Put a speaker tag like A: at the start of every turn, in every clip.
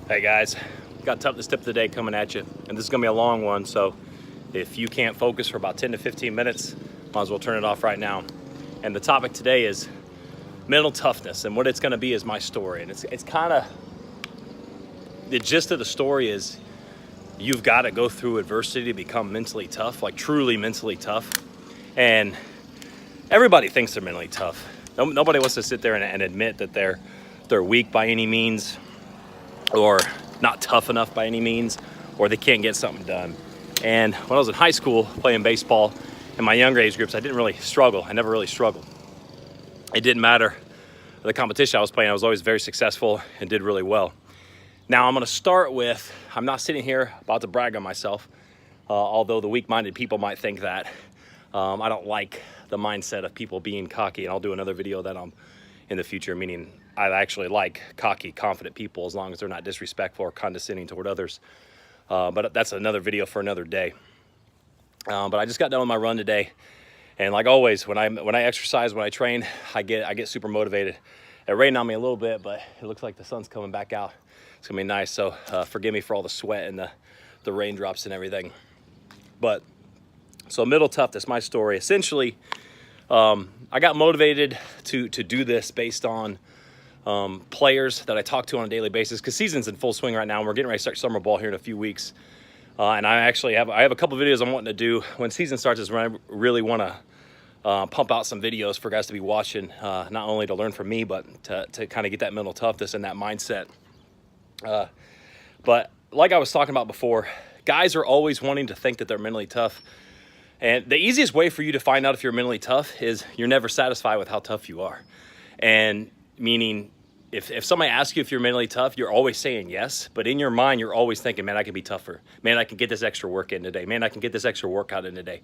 A: Hey guys, got Toughness tip of the day coming at you, and this is gonna be a long one, so if you can't focus for about 10 to 15 minutes, might as well turn it off right now. And the topic today is mental toughness, and what it's gonna be is my story. And it's kind of, the gist of the story is you've got to go through adversity to become mentally tough, like truly mentally tough. And everybody thinks they're mentally tough. Nobody wants to sit there and admit that they're weak by any means, or not tough enough by any means, or they can't get something done. And when I was in high school playing baseball in my younger age groups, I didn't really struggle. I never really struggled. It didn't matter the competition I was playing. I was always very successful and did really well. Now I'm gonna start with, I'm not sitting here about to brag on myself, although the weak-minded people might think that. I don't like the mindset of people being cocky, and I'll do another video of that in the future, meaning I actually like cocky, confident people as long as they're not disrespectful or condescending toward others. But that's another video for another day. But I just got done with my run today, and like always, when I exercise, when I train, I get super motivated. It rained on me a little bit, but it looks like the sun's coming back out. It's gonna be nice. So forgive me for all the sweat and the raindrops and everything. But so mental toughness, my story. Essentially, I got motivated to do this based on players that I talk to on a daily basis, because season's in full swing right now, and we're getting ready to start summer ball here in a few weeks. And I actually have a couple of videos I'm wanting to do when season starts, is when I really want to pump out some videos for guys to be watching, not only to learn from me, but to kind of get that mental toughness and that mindset. But like I was talking about before, guys are always wanting to think that they're mentally tough. And the easiest way for you to find out if you're mentally tough is you're never satisfied with how tough you are. And meaning, if somebody asks you if you're mentally tough, you're always saying yes, but in your mind, you're always thinking, man, I can be tougher. Man, I can get this extra work in today. Man, I can get this extra workout in today.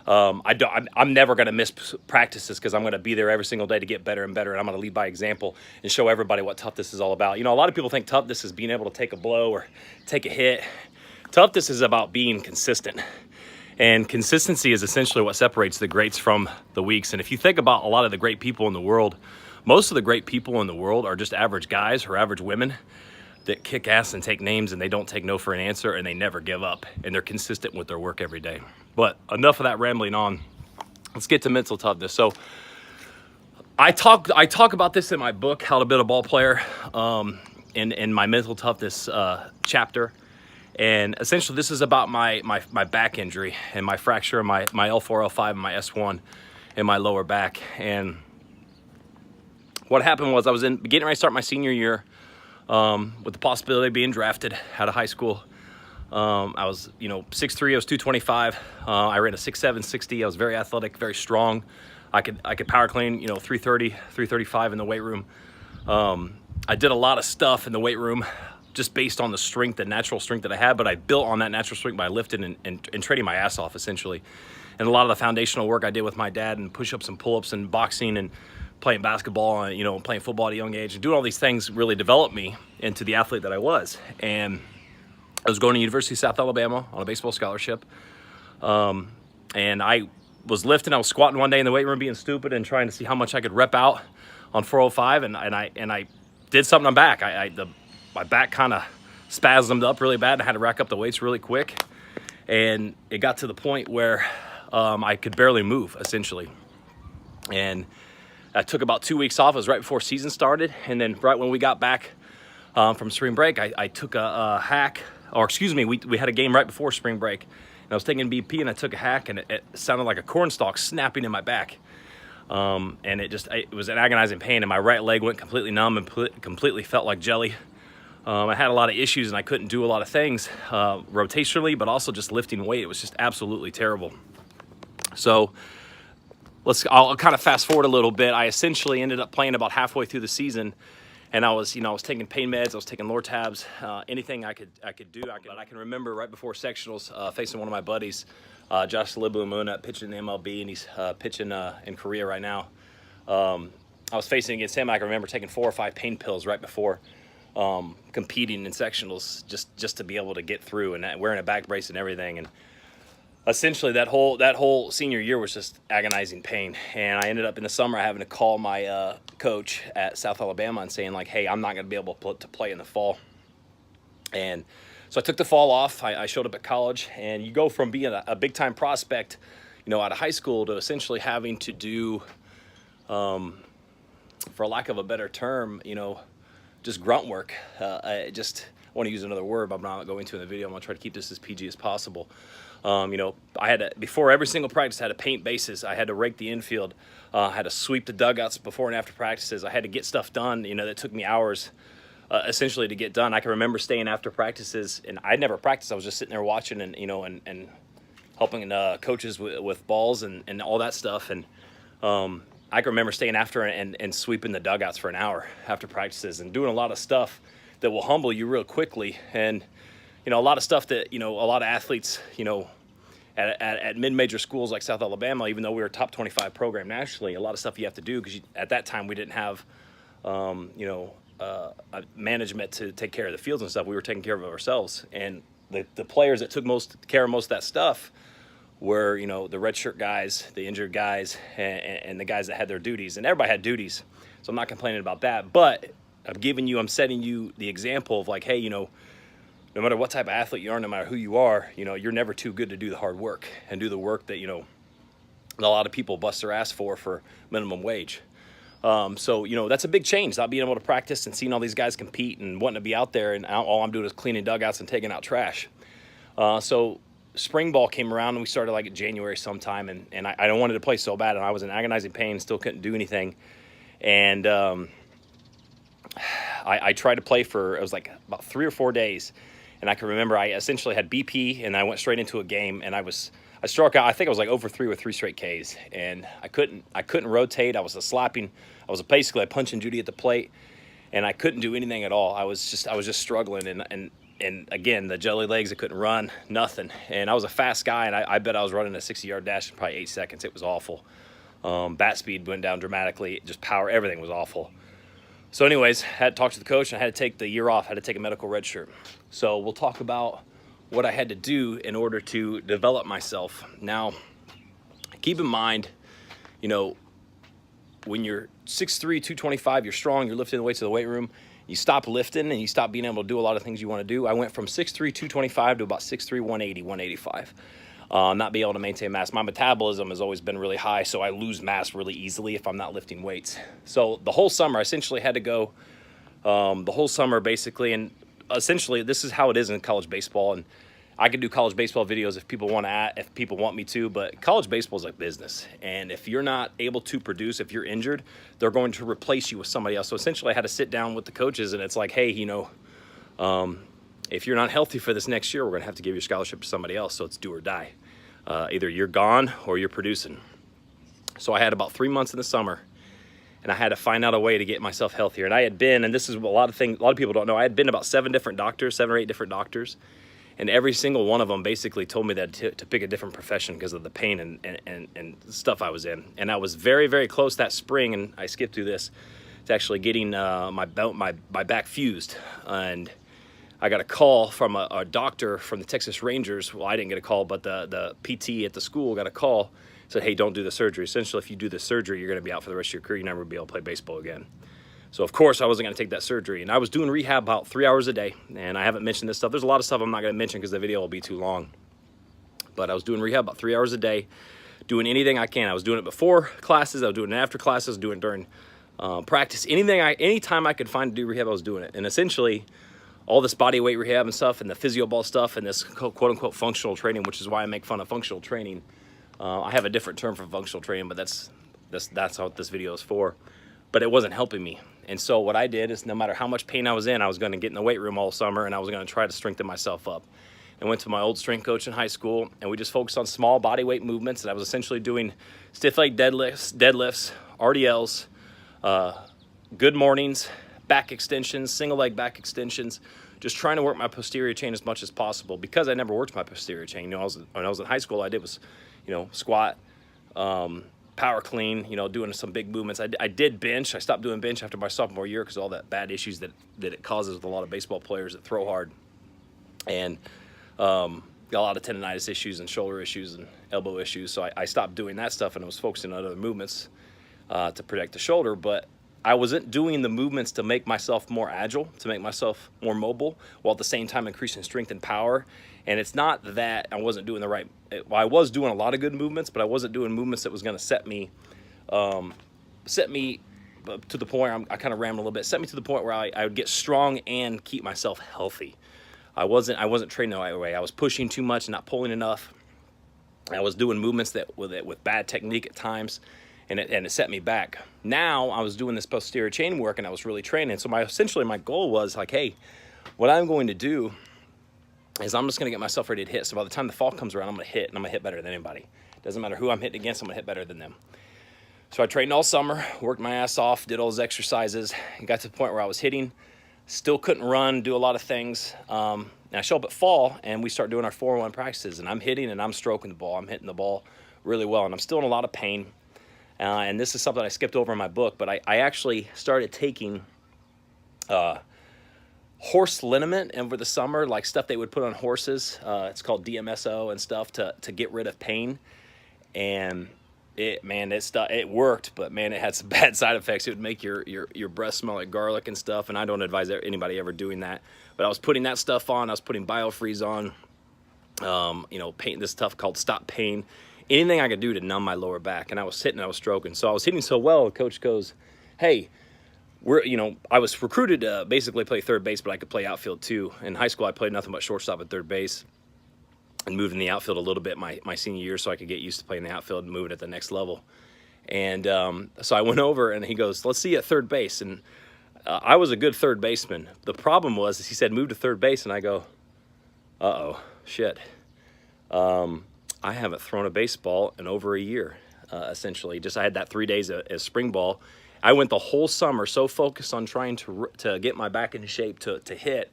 A: I'm never gonna miss practices, because I'm gonna be there every single day to get better and better, and I'm gonna lead by example and show everybody what toughness is all about. You know, a lot of people think toughness is being able to take a blow or take a hit. Toughness is about being consistent. And consistency is essentially what separates the greats from the weaks. And if you think about a lot of the great people in the world, most of the great people in the world are just average guys or average women that kick ass and take names, and they don't take no for an answer, and they never give up, and they're consistent with their work every day. But enough of that rambling on. Let's get to mental toughness. So I talk about this in my book, How to Build a Ball Player, in my mental toughness chapter. And essentially, this is about my back injury and my fracture in my L4, L5, and my S1 in my lower back. And what happened was, I was getting ready to start my senior year with the possibility of being drafted out of high school. I was, 6'3", I was 225. I ran a 6'7", 60. I was very athletic, very strong. I could power clean, 330, 335 in the weight room. I did a lot of stuff in the weight room just based on the strength, the natural strength that I had, but I built on that natural strength by lifting and trading my ass off, essentially. And a lot of the foundational work I did with my dad, and push-ups and pull-ups and boxing and playing basketball and, playing football at a young age, and doing all these things really developed me into the athlete that I was. And I was going to University of South Alabama on a baseball scholarship. And I was lifting, I was squatting one day in the weight room being stupid and trying to see how much I could rep out on 405, and I did something on back. My back kind of spasmed up really bad, and I had to rack up the weights really quick. And it got to the point where I could barely move, essentially. And I took about 2 weeks off. It was right before season started. And then right when we got back from spring break, I took a hack, or excuse me, we had a game right before spring break. And I was taking BP, and I took a hack, and it sounded like a cornstalk snapping in my back. And it was an agonizing pain, and my right leg went completely numb and completely felt like jelly. I had a lot of issues, and I couldn't do a lot of things rotationally, but also just lifting weight. It was just absolutely terrible. So I'll kind of fast forward a little bit. I essentially ended up playing about halfway through the season, and I was taking pain meds, I was taking Lortabs, anything I could do. But I can remember right before sectionals, facing one of my buddies, Josh Libumuna, pitching in the MLB, and he's pitching in Korea right now. I was facing against him. I can remember taking 4 or 5 pain pills right before competing in sectionals, just to be able to get through, and wearing a back brace and everything. And essentially that whole senior year was just agonizing pain. And I ended up in the summer having to call my coach at South Alabama and saying, like, hey, I'm not going to be able to play in the fall. And so I took the fall off. I showed up at college, and you go from being a big time prospect, out of high school, to essentially having to do, for lack of a better term, just grunt work. I want to use another word, but I'm not going to in the video. I'm gonna try to keep this as PG as possible. I had to, before every single practice, I had to paint bases. I had to rake the infield. I had to sweep the dugouts before and after practices. I had to get stuff done, that took me hours, essentially, to get done. I can remember staying after practices, and I never practiced. I was just sitting there watching and helping coaches with balls and all that stuff. And I can remember staying after and sweeping the dugouts for an hour after practices and doing a lot of stuff that will humble you real quickly. And a lot of stuff that a lot of athletes at mid-major schools like South Alabama, even though we were a top 25 program nationally, a lot of stuff you have to do, because at that time we didn't have management to take care of the fields and stuff. We were taking care of it ourselves. And the players that took care of most of that stuff were the redshirt guys, the injured guys, and the guys that had their duties. And everybody had duties, so I'm not complaining about that. But I'm setting you the example of, like, hey, no matter what type of athlete you are, no matter who you are, you're never too good to do the hard work and do the work that a lot of people bust their ass for minimum wage. So that's a big change, not being able to practice and seeing all these guys compete and wanting to be out there, and all I'm doing is cleaning dugouts and taking out trash. So spring ball came around, and we started like in January sometime, and I wanted to play so bad, and I was in agonizing pain, still couldn't do anything. And I tried to play for, it was like about 3 or 4 days, and I can remember I essentially had BP, and I went straight into a game, and I struck out. I think I was like over 3 with 3 straight Ks, and I couldn't rotate. I was basically a punch and Judy at the plate, and I couldn't do anything at all. I was just struggling, and again, the jelly legs, I couldn't run, nothing. And I was a fast guy, and I bet I was running a 60-yard dash in probably 8 seconds. It was awful. Bat speed went down dramatically. Just power, everything was awful. So anyways, I had to talk to the coach, and I had to take the year off. I had to take a medical red shirt. So we'll talk about what I had to do in order to develop myself. Now, keep in mind, when you're 6'3", 225, you're strong, you're lifting the weights of the weight room, you stop lifting and you stop being able to do a lot of things you want to do. I went from 6'3", 225 to about 6'3", 180, 185. Not being able to maintain mass. My metabolism has always been really high, so I lose mass really easily if I'm not lifting weights. So the whole summer, I essentially had to go the whole summer basically, and essentially this is how it is in college baseball. And I can do college baseball videos if people want me to, but college baseball is like business. And if you're not able to produce, if you're injured, they're going to replace you with somebody else. So essentially I had to sit down with the coaches, and it's like, hey, if you're not healthy for this next year, we're going to have to give your scholarship to somebody else. So it's do or die. Either you're gone or you're producing. So I had about 3 months in the summer, and I had to find out a way to get myself healthier. And I had been, and this is a lot of people don't know, I had been about 7 or 8 different doctors. And every single one of them basically told me that to pick a different profession because of the pain and stuff I was in. And I was very, very close that spring, and I skipped through this, to actually getting my back fused. And I got a call from a doctor from the Texas Rangers. Well, I didn't get a call, but the PT at the school got a call, said, hey, don't do the surgery. Essentially, if you do the surgery, you're going to be out for the rest of your career. You're never going to be able to play baseball again. So, of course, I wasn't going to take that surgery. And I was doing rehab about 3 hours a day. And I haven't mentioned this stuff. There's a lot of stuff I'm not going to mention because the video will be too long. But I was doing rehab about 3 hours a day, doing anything I can. I was doing it before classes. I was doing it after classes. I was doing it during practice. Anytime I could find to do rehab, I was doing it. And essentially, all this body weight rehab and stuff, and the physio ball stuff, and this quote-unquote functional training, which is why I make fun of functional training. I have a different term for functional training, but that's what this video is for. But it wasn't helping me. And so what I did is, no matter how much pain I was in, I was going to get in the weight room all summer, and I was going to try to strengthen myself up. I went to my old strength coach in high school, and we just focused on small body weight movements. And I was essentially doing stiff leg deadlifts, RDLs, good mornings, back extensions, single leg back extensions, just trying to work my posterior chain as much as possible, because I never worked my posterior chain. When I was in high school, all I did was, squat, power clean, doing some big movements. I did bench. I stopped doing bench after my sophomore year because of all that bad issues that it causes with a lot of baseball players that throw hard. And got a lot of tendonitis issues and shoulder issues and elbow issues. So I stopped doing that stuff, and I was focusing on other movements to protect the shoulder. But I wasn't doing the movements to make myself more agile, to make myself more mobile, while at the same time increasing strength and power. And it's not that I wasn't doing the right, well, I was doing a lot of good movements, but I wasn't doing movements that was going to set me to the point, I kind of rambled a little bit, set me to the point where I would get strong and keep myself healthy. I wasn't training the right way. I was pushing too much and not pulling enough. I was doing movements with bad technique at times, and it set me back. Now I was doing this posterior chain work, and I was really training. So essentially my goal was like, hey, what I'm going to do is I'm just going to get myself ready to hit. So by the time the fall comes around, I'm going to hit, and I'm going to hit better than anybody. Doesn't matter who I'm hitting against, I'm going to hit better than them. So I trained all summer, worked my ass off, did all those exercises, and got to the point where I was hitting. Still couldn't run, do a lot of things. And I show up at fall, and we start doing our 4-1 practices, and I'm hitting and I'm stroking the ball. I'm hitting the ball really well, and I'm still in a lot of pain. And this is something I skipped over in my book, but I actually started taking horse liniment over the summer, like stuff they would put on horses. It's called DMSO and stuff to get rid of pain. And it worked, but man, it had some bad side effects. It would make your breath smell like garlic and stuff, and I don't advise anybody ever doing that. But I was putting that stuff on. I was putting BioFreeze on, pain, this stuff called Stop Pain, anything I could do to numb my lower back. And I was hitting, I was stroking. So I was hitting so well, coach goes, hey, I was recruited to basically play third base, but I could play outfield too. In high school, I played nothing but shortstop at third base, and moved in the outfield a little bit my senior year so I could get used to playing the outfield and moving at the next level. And so I went over, and he goes, let's see you at third base. And I was a good third baseman. The problem was, he said, move to third base. And I go, uh-oh, shit. I haven't thrown a baseball in over a year, essentially. I had that 3 days as spring ball. I went the whole summer so focused on trying to get my back in shape to hit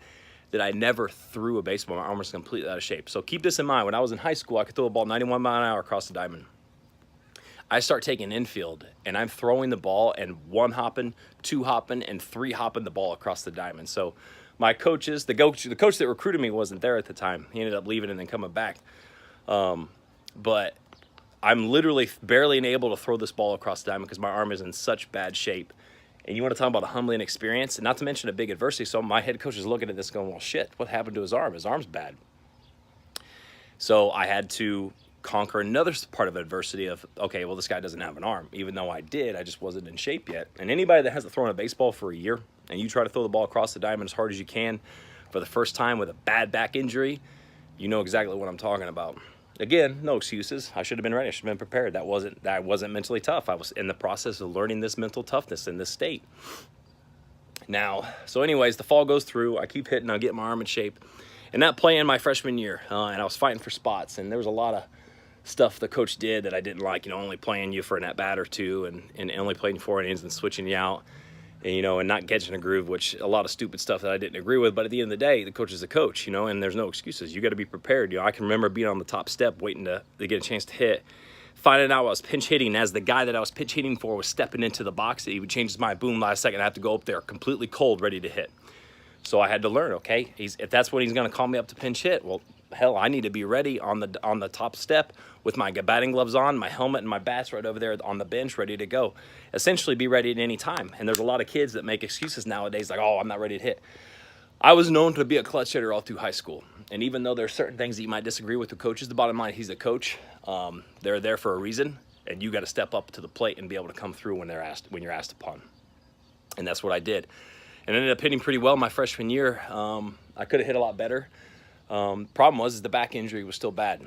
A: that I never threw a baseball. My arm was completely out of shape. So keep this in mind. When I was in high school, I could throw a ball 91 mile an hour across the diamond. I start taking infield, and I'm throwing the ball and 1-hopping, 2-hopping, and 3-hopping the ball across the diamond. So my coaches, the coach that recruited me wasn't there at the time. He ended up leaving and then coming back. But I'm literally barely able to throw this ball across the diamond because my arm is in such bad shape. And you want to talk about a humbling experience, and not to mention a big adversity. So my head coach is looking at this going, well, shit, what happened to his arm? His arm's bad. So I had to conquer another part of adversity of, okay, well, this guy doesn't have an arm. Even though I did, I just wasn't in shape yet. And anybody that hasn't thrown a baseball for a year, and you try to throw the ball across the diamond as hard as you can for the first time with a bad back injury, you know exactly what I'm talking about. Again, no excuses. I should have been ready. I should have been prepared. That wasn't mentally tough. I was in the process of learning this mental toughness in this state. Now, so anyways, the fall goes through. I keep hitting. I get my arm in shape. And that playing my freshman year, and I was fighting for spots. And there was a lot of stuff the coach did that I didn't like. Only playing you for an at-bat or two, and only playing 4 innings and switching you out. And not getting a groove, which a lot of stupid stuff that I didn't agree with. But at the end of the day, the coach is the coach, and there's no excuses. You got to be prepared. I can remember being on the top step waiting to get a chance to hit, finding out I was pinch hitting as the guy that I was pinch hitting for was stepping into the box. He would change his mind, boom, last second, I have to go up there completely cold, ready to hit. So I had to learn, okay, if that's when he's going to call me up to pinch hit, well, hell, I need to be ready on the top step with my batting gloves on, my helmet and my bats right over there on the bench, ready to go. Essentially be ready at any time. And there's a lot of kids that make excuses nowadays like, oh, I'm not ready to hit. I was known to be a clutch hitter all through high school. And even though there's certain things that you might disagree with the coaches, the bottom line, he's a coach. They're there for a reason, and you got to step up to the plate and be able to come through when you're asked upon. And that's what I did. And ended up hitting pretty well my freshman year. I could have hit a lot better. Problem was the back injury was still bad.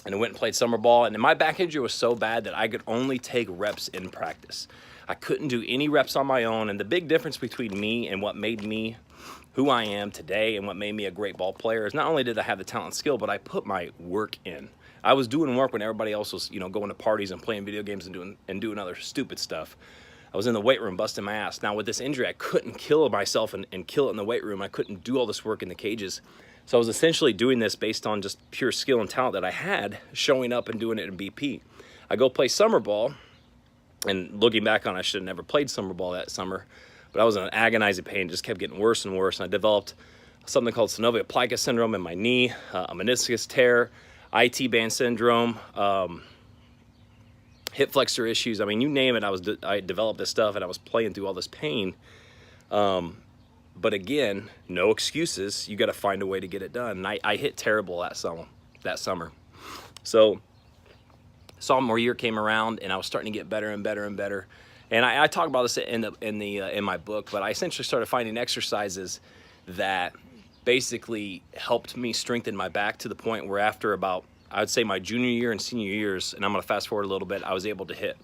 A: And I went and played summer ball, and my back injury was so bad that I could only take reps in practice. I couldn't do any reps on my own, and the big difference between me and what made me who I am today and what made me a great ball player is not only did I have the talent and skill, but I put my work in. I was doing work when everybody else was, going to parties and playing video games and doing other stupid stuff. I was in the weight room busting my ass. Now with this injury, I couldn't kill myself and kill it in the weight room. I couldn't do all this work in the cages. So I was essentially doing this based on just pure skill and talent that I had, showing up and doing it in BP. I go play summer ball, and looking back on it, I should have never played summer ball that summer, but I was in an agonizing pain. It just kept getting worse and worse, and I developed something called synovial plica syndrome in my knee, a meniscus tear, IT band syndrome, hip flexor issues. I mean, you name it, I developed this stuff and I was playing through all this pain. But again, no excuses. You got to find a way to get it done. And I hit terrible that summer. So sophomore year came around and I was starting to get better and better and better. And I talk about this in my book, but I essentially started finding exercises that basically helped me strengthen my back to the point where after about, I would say my junior year and senior years, and I'm gonna fast forward a little bit, I was able to hit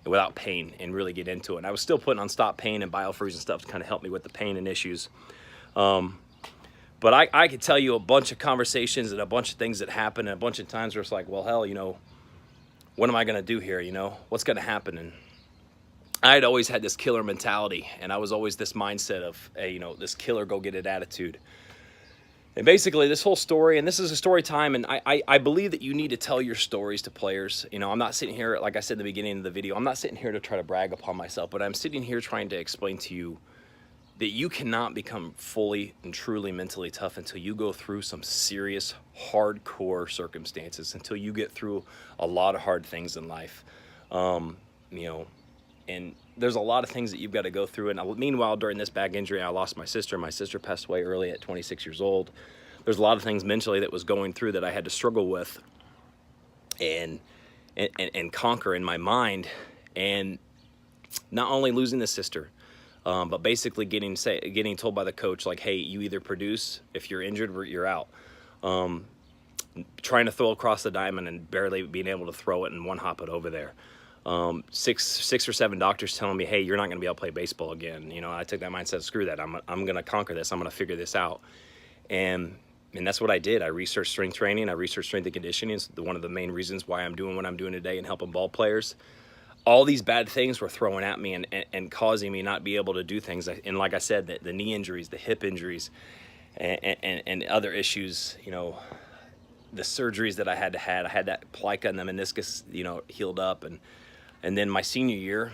A: without pain and really get into it. And I was still putting on stop pain and biofreeze and stuff to kind of help me with the pain and issues. But I could tell you a bunch of conversations and a bunch of things that happened and a bunch of times where it's like, well, hell, you know, what am I gonna do here? You know, what's gonna happen? And I had always had this killer mentality, and I was always this mindset of, hey, you know, this killer go get it attitude. And basically this whole story, and this is a story time, and I believe that you need to tell your stories to players. You know, I'm not sitting here, like I said in the beginning of the video, I'm not sitting here to try to brag upon myself, but I'm sitting here trying to explain to you that you cannot become fully and truly mentally tough until you go through some serious, hardcore circumstances, until you get through a lot of hard things in life. You know, and there's a lot of things that you've got to go through. And meanwhile, during this back injury, I lost my sister. My sister passed away early at 26 years old. There's a lot of things mentally that was going through that I had to struggle with and conquer in my mind. And not only losing the sister, but basically getting told by the coach, like, hey, you either produce, if you're injured, you're out. Trying to throw across the diamond and barely being able to throw it and one hop it over there. Six or seven doctors telling me, hey, you're not going to be able to play baseball again. You know, I took that mindset, screw that. I'm going to conquer this. I'm going to figure this out. And that's what I did. I researched strength training. I researched strength and conditioning. It's one of the main reasons why I'm doing what I'm doing today and helping ball players. All these bad things were throwing at me and causing me not be able to do things. And like I said, the knee injuries, the hip injuries, and other issues, you know, the surgeries that I had that plica and the meniscus, you know, healed up. And then my senior year,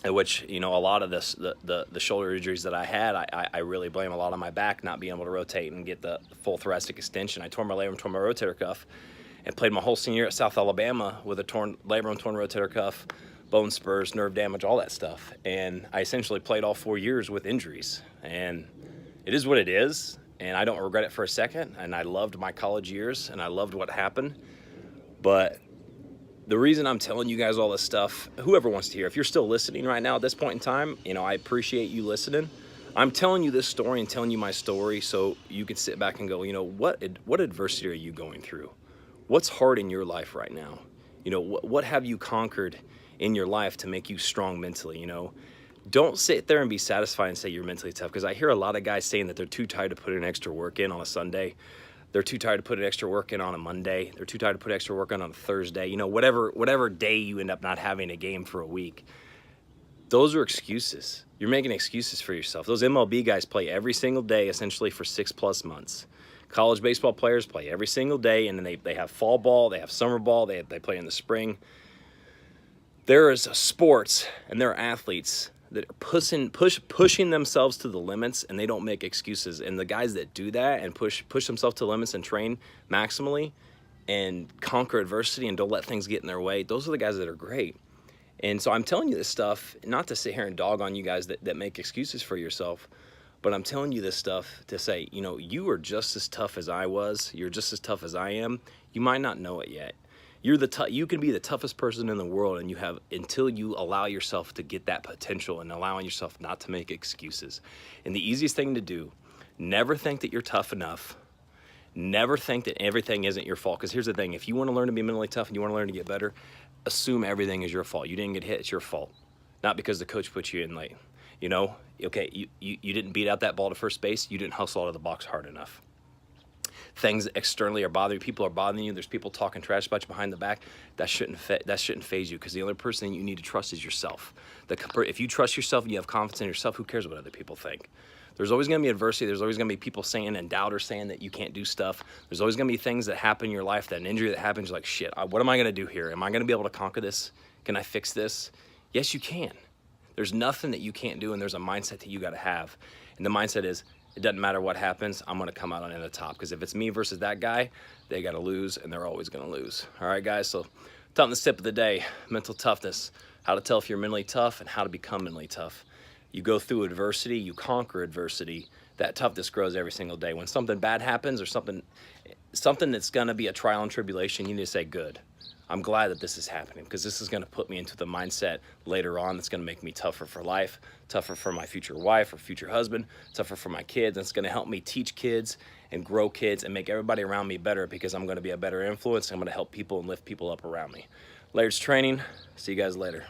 A: which, you know, a lot of this, the shoulder injuries that I had, I really blame a lot on my back not being able to rotate and get the full thoracic extension. I tore my labrum, tore my rotator cuff, and played my whole senior year at South Alabama with a torn labrum, torn rotator cuff, bone spurs, nerve damage, all that stuff. And I essentially played all 4 years with injuries. And it is what it is, and I don't regret it for a second. And I loved my college years, and I loved what happened. But the reason I'm telling you guys all this stuff, whoever wants to hear, if you're still listening right now at this point in time, you know, I appreciate you listening. I'm telling you this story and telling you my story so you can sit back and go, you know, what adversity are you going through? What's hard in your life right now? You know, what have you conquered in your life to make you strong mentally? You know, don't sit there and be satisfied and say you're mentally tough, because I hear a lot of guys saying that they're too tired to put in extra work in on a Sunday. They're too tired to put an extra work in on a Monday. They're too tired to put extra work in on a Thursday. You know, whatever day you end up not having a game for a week. Those are excuses. You're making excuses for yourself. Those MLB guys play every single day, essentially for 6+ months. College baseball players play every single day, and then they have fall ball, they have summer ball, they play in the spring. There is sports, and there are athletes that are pushing themselves to the limits, and they don't make excuses. And the guys that do that and push themselves to the limits and train maximally and conquer adversity and don't let things get in their way, those are the guys that are great. And so I'm telling you this stuff not to sit here and dog on you guys that make excuses for yourself, but I'm telling you this stuff to say, you know, you are just as tough as I was. You're just as tough as I am. You might not know it yet. You can be the toughest person in the world, and until you allow yourself to get that potential and allowing yourself not to make excuses. And the easiest thing to do, never think that you're tough enough. Never think that everything isn't your fault. Because here's the thing, if you want to learn to be mentally tough and you want to learn to get better, assume everything is your fault. You didn't get hit, it's your fault. Not because the coach put you in late. You know, okay, you didn't beat out that ball to first base, you didn't hustle out of the box hard enough. Things externally are bothering you, people are bothering you, there's people talking trash about you behind the back, that shouldn't faze you, because the only person you need to trust is yourself. If you trust yourself and you have confidence in yourself, who cares what other people think? There's always going to be adversity. There's always going to be people saying and doubters saying that you can't do stuff. There's always going to be things that happen in your life, that an injury that happens, you're like, shit, what am I going to do here? Am I going to be able to conquer this? Can I fix this? Yes, you can. There's nothing that you can't do, and there's a mindset that you got to have. And the mindset is, it doesn't matter what happens, I'm going to come out on the top. Because if it's me versus that guy, they got to lose, and they're always going to lose. All right, guys? So Toughness tip of the day, mental toughness. How to tell if you're mentally tough and how to become mentally tough. You go through adversity, you conquer adversity. That toughness grows every single day. When something bad happens or something that's gonna be a trial and tribulation, you need to say, good. I'm glad that this is happening, because this is gonna put me into the mindset later on that's gonna make me tougher for life, tougher for my future wife or future husband, tougher for my kids. And it's gonna help me teach kids and grow kids and make everybody around me better, because I'm gonna be a better influence. I'm gonna help people and lift people up around me. Laird's Training, see you guys later.